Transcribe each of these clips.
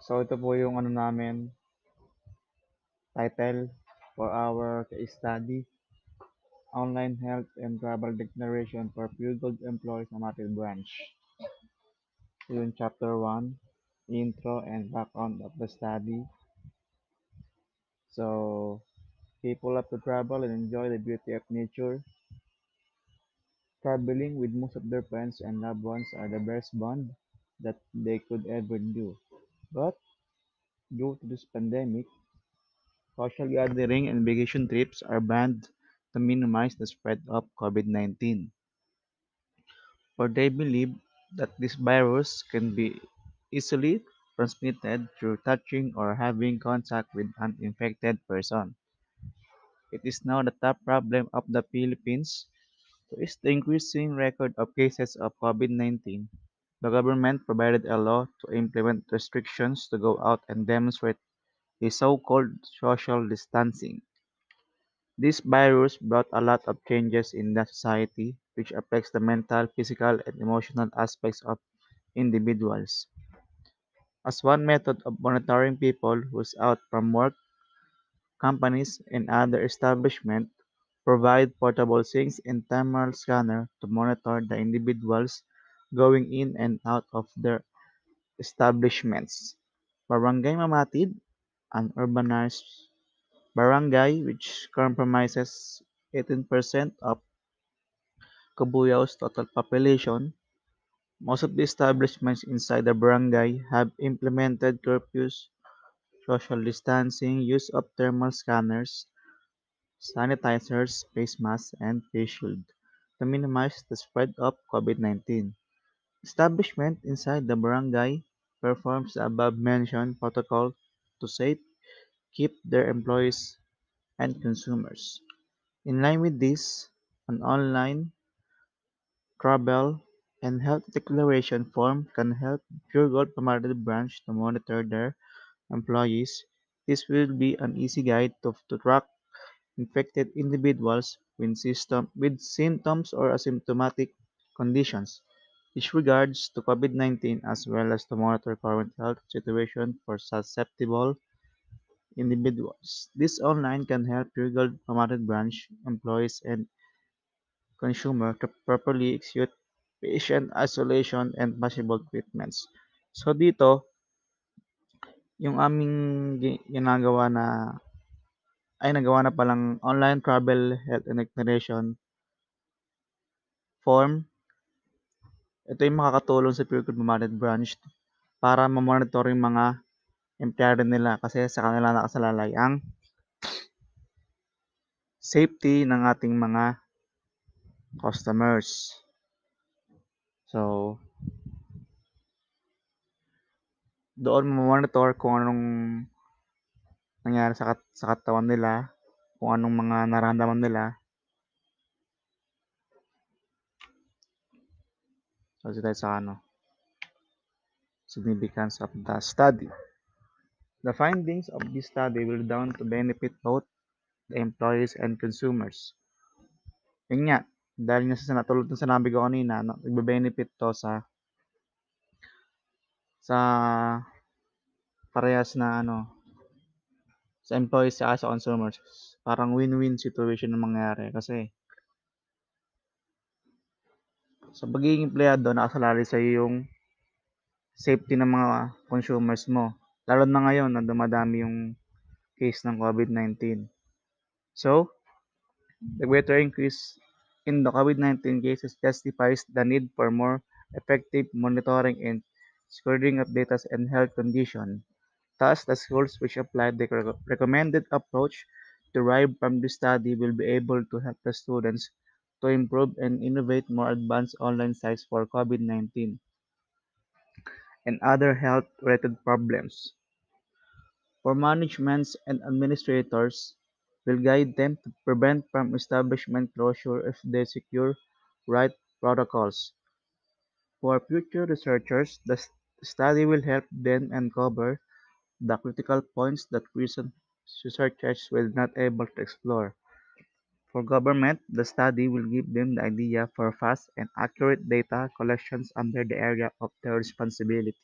So ito po yung ano namin, title for our case study, Online Health and Travel Declaration for Pure Gold Employees ng Matil Branch. So yung chapter 1, intro and background of the study. So people love to travel and enjoy the beauty of nature. Traveling with most of their friends and loved ones are the best bond that they could ever do. But due to this pandemic, social gathering and vacation trips are banned to minimize the spread of COVID-19, for they believe that this virus can be easily transmitted through touching or having contact with an infected person. It is now the top problem of the Philippines to is the increasing record of cases of COVID-19. The government provided a law to implement restrictions to go out and demonstrate the so-called social distancing. This virus brought a lot of changes in the society, which affects the mental, physical, and emotional aspects of individuals. As one method of monitoring people who's out from work, companies and other establishments provide portable sinks and thermal scanner to monitor the individuals going in and out of their establishments. Barangay Mamatid, an urbanized barangay which comprises 18% of Cabuyao's total population, most of the establishments inside the barangay have implemented curfews, social distancing, use of thermal scanners, sanitizers, face masks, and face shield to minimize the spread of COVID-19. Establishment inside the barangay performs the above-mentioned protocol to safe keep their employees and consumers. In line with this, an online travel and health declaration form can help Pure Gold Promoted Branch to monitor their employees. This will be an easy guide to track infected individuals with symptoms or asymptomatic conditions. With regards to COVID-19 as well as to monitor current health situation for susceptible individuals. This online can help Pure Gold Promoted Branch employees and consumer to properly execute patient isolation and possible treatments. So dito, yung aming ginagawa na ay nagawa na palang online travel health and declaration form. Ito yung makakatulong sa Pure Gold Promoted Branch para ma-monitor yung mga empleyado nila kasi sa kanila nakasalalay ang safety ng ating mga customers. So, doon mo-monitor kung anong nangyari sa katawan nila, kung anong mga nararamdaman nila. So, dito tayo sa significance of the study. The findings of this study will down to benefit both the employees and consumers. Yun nga, dahil nga sa natulad ng sinabi ko kanina, no, nagbe-benefit to sa parehas na sa employees at sa consumers. Parang win-win situation ang mangyayari kasi sa pagiging empleyado nakasalalay sa yung safety ng mga consumers mo. Lalo na ngayon na dumadami yung case ng COVID-19. So, the greater increase in the COVID-19 cases justifies the need for more effective monitoring and screening of data and health condition. Thus, the schools which applied the recommended approach derived from this study will be able to help the students to improve and innovate more advanced online sites for COVID-19 and other health-related problems. For managements and administrators, will guide them to prevent from establishment closure if they secure right protocols. For future researchers, the study will help them uncover the critical points that recent researchers were not able to explore. For government, the study will give them the idea for fast and accurate data collections under the area of their responsibility.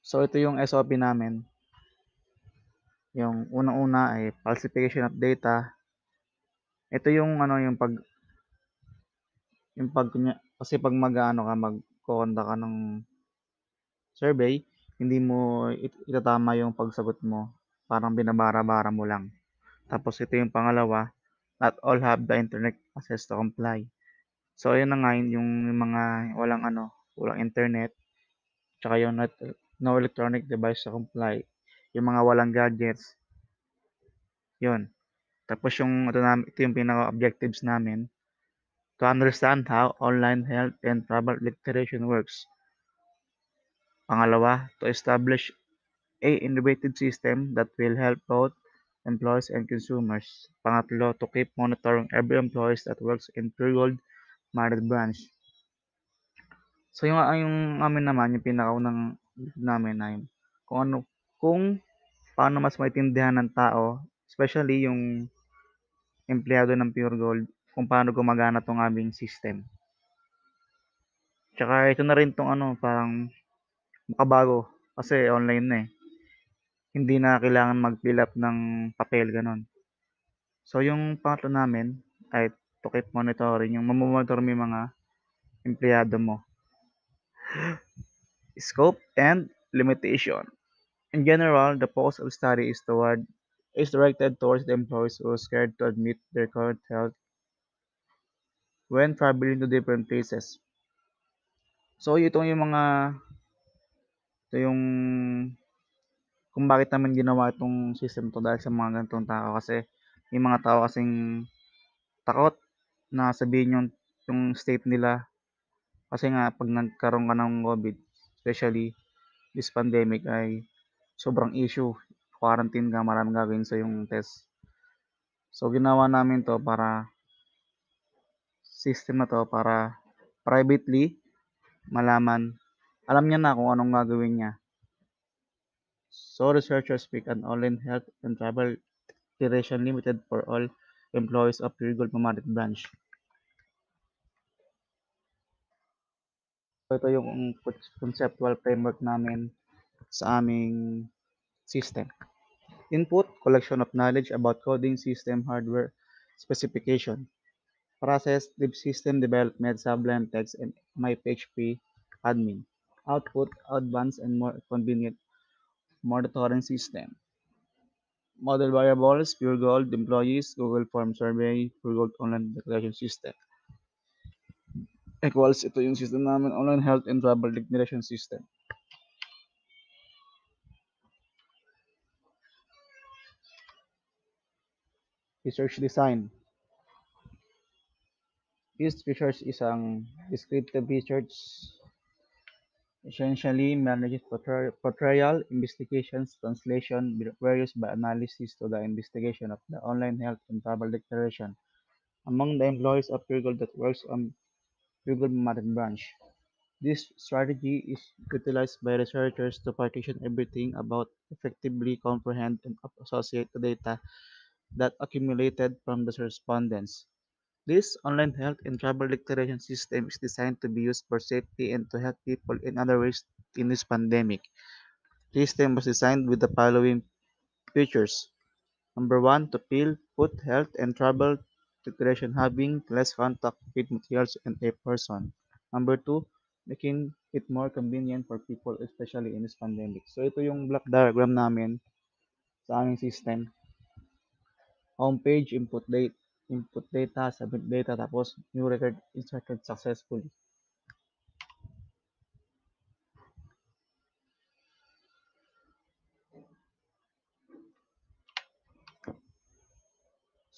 So ito yung SOP namin. Yung unang-una ay falsification of data. Ito yung ano yung pag kasi pag mag-aano ka magko-conduct ka ng survey, hindi mo itatama yung pagsagot mo. Parang binabara-bara mo lang. Tapos ito yung pangalawa, not all have the internet access to comply. So ayun na nga yung mga walang internet, tsaka yung no electronic device to comply. Yung mga walang gadgets, yun. Tapos ito yung pinaka-objectives namin, to understand how online health and travel declaration works. Pangalawa, to establish a innovative system that will help both employees and consumers. Pangatlo, to keep monitoring every employees that works in Pure Market Branch. So yung amin naman, yung pinakaunang namin ay kung ano, kung paano mas maintindihan ng tao, especially yung empleyado ng Pure Gold, kung paano gumagana tong aming system. Tsaka ito na rin tong parang makabago kasi online na eh. Hindi na kailangan mag-fill up ng papel, ganon. So yung pangatlo namin ay to keep monitoring, yung mamomonitor mo yung mga empleyado mo. Scope and limitation. In general, the focus of the study is directed towards the employees who are scared to admit their current health when traveling to different places. So ito yung kung bakit naman ginawa itong system to dahil sa mga ganitong tao kasi may mga tao kasing takot na sabihin yung state nila kasi nga pag nagkaroon ka ng COVID, especially this pandemic ay sobrang issue. Quarantine ka, maraming gagawin sa yung test. So ginawa namin to para system na to para privately malaman, alam niya na kung anong gagawin niya. So researchers pick an online health and travel declaration limited for all employees of Pure Pamarit branch. So ito yung conceptual framework namin sa aming system. Input, collection of knowledge about coding system hardware specification. Process, deep system development, Sublime Text, and MyPHP admin. Output, advanced and more convenient monitoring system. Model variables, Pure Gold employees, Google Form Survey, Pure Gold online declaration system. Equals, ito yung system namin, online health and travel declaration system. Research design. This research is ang descriptive research, essentially manages portrayal, investigations, translation, various by analysis to the investigation of the online health and travel declaration among the employees of Google that works on Google Market Branch. This strategy is utilized by researchers to partition everything about effectively comprehend and associate the data that accumulated from the respondents. This online health and travel declaration system is designed to be used for safety and to help people in other ways in this pandemic. This system was designed with the following features. Number one, to put health and travel declaration having less contact with materials and a person. Number two, making it more convenient for people, especially in this pandemic. So ito yung block diagram namin sa aming system. Homepage, input data, submit data, tapos new record inserted successfully.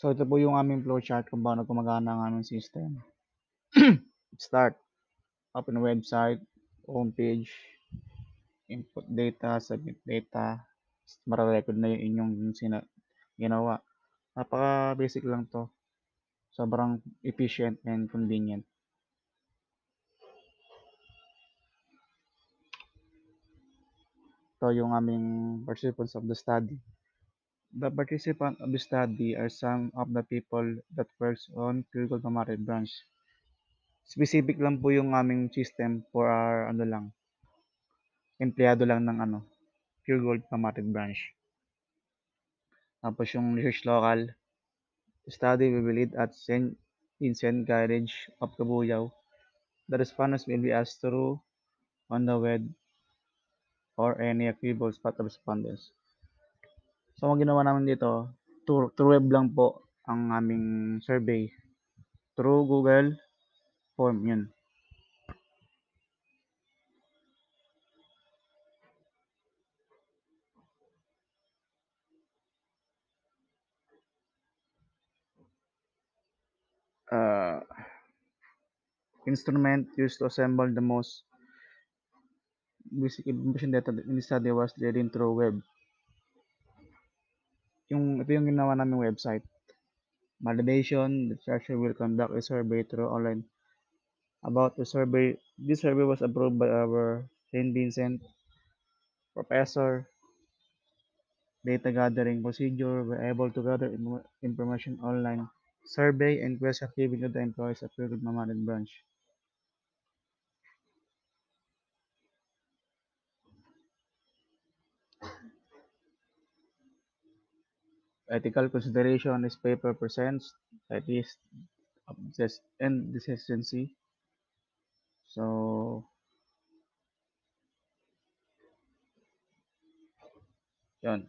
So ito po yung aming flowchart kung paano gumagana ang aming system. Start, open website, homepage, input data, submit data, mara-record na yung inyong ginawa. Napaka-basic lang to. Sobrang efficient and convenient. Ito yung aming participants of the study. The participants of the study are some of the people that works on Google Pamaret branch. Specific lang po yung aming system for our empleyado lang ng Pure Gold Pamated Branch. Tapos yung research local, study will be led at St. Garage of Cabuyao. The respondents will be asked through on the web or any equitable spot of respondents. So, ang ginawa namin dito, through web lang po ang aming survey. Through Google Form, yun. Uh, Instrument used to assemble the most basic information data in the study was reading through web. Ito yung ginawa namin website. Validation, the researcher will conduct a survey through online. About the survey, this survey was approved by our St. Vincent professor. Data gathering procedure, we're able to gather information online. Survey and question given to the employees of Pilgrim Mamadan branch. Ethical consideration this paper presents at least and deficiency. So, yun.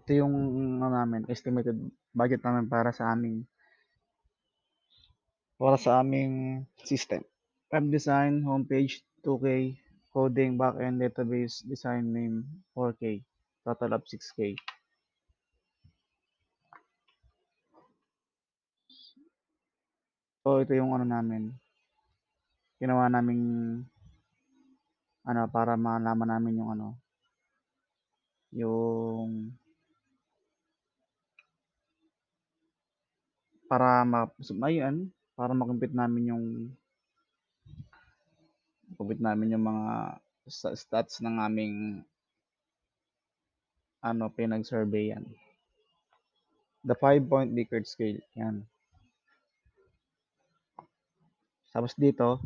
Ito yung estimated budget namin para sa aming system. Web design, homepage, 2K, coding, backend, database, design name, 4K, total of 6K. So, ito yung ginawa naming para malaman namin yung para para makumpit namin yung mga stats ng aming pinag-surveyan. The 5-point Likert scale, yan. Tapos dito,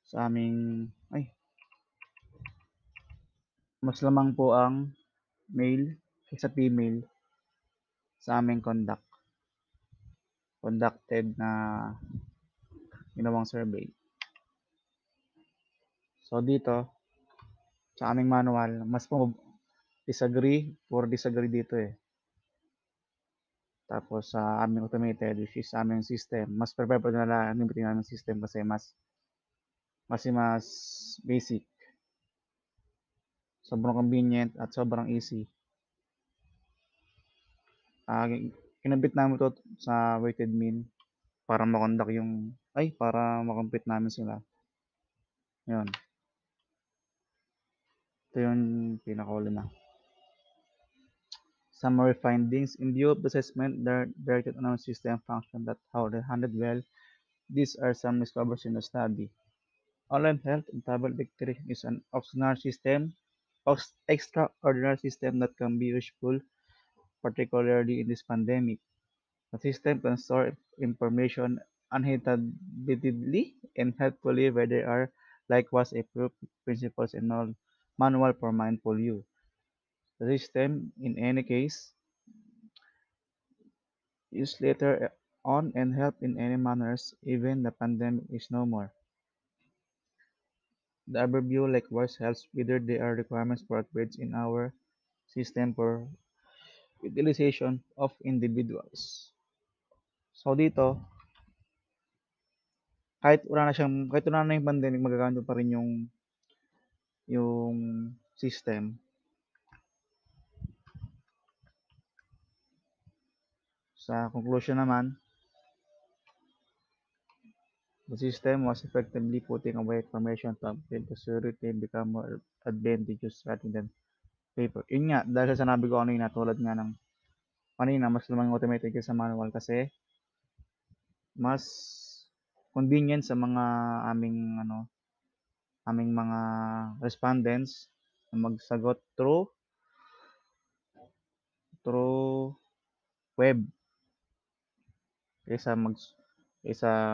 sa aming, mas lamang po ang male kaysa female sa aming conducted na ginawang survey. So dito, sa aming manual, mas disagree dito eh. Tapos sa aming automated, which is aming system, mas prefer po nila gamitin namin system kasi mas basic. Sobrang convenient at sobrang easy. Kinabit namin to sa weighted mean para makompute namin sila. Yun. Ito yung pinakauli na. Summary findings. In view of the assessment, directed on our system function that how they handled well, these are some discoveries in the study. Online health and travel declaration is an extraordinary system that can be useful, particularly in this pandemic. The system can store information uninterruptedly and helpfully where there are likewise approved principles and manual for mindful use. The system, in any case, is later on and help in any manners, even the pandemic is no more. The overview likewise helps whether there are requirements for upgrades in our system for utilization of individuals. So dito, kahit wala na yung pandemic, magagamit pa rin yung system. Sa conclusion naman, the system was effectively putting away information to upgrade the security and become more advantageous rather than paper. Yun nga, dahil sa sinabi ko kanina, tulad nga ng kanina, mas lumang automated sa manual kasi mas convenient sa mga aming mga respondents na magsagot through web kaysa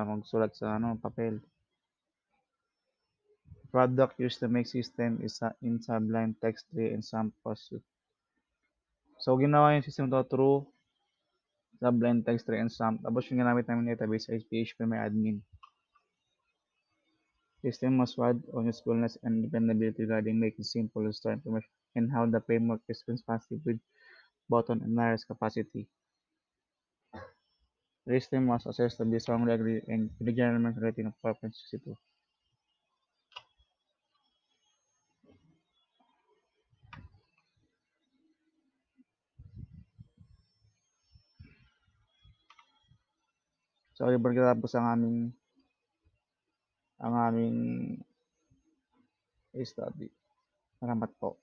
magsulat sa papel. product used to make system is in Sublime Text 3 and some post. So, ginawa yung system to through Sublime Text 3 and some. Tapos yung ginamit namin database ay PHP-MyAdmin. System must add on usefulness and dependability regarding making simple to store information and how the framework is responsive with button and virus capacity. The system must assess to be strongly agree and with the general rating of 4.62. So, yun pagkatapos ang aming study. Salamat po.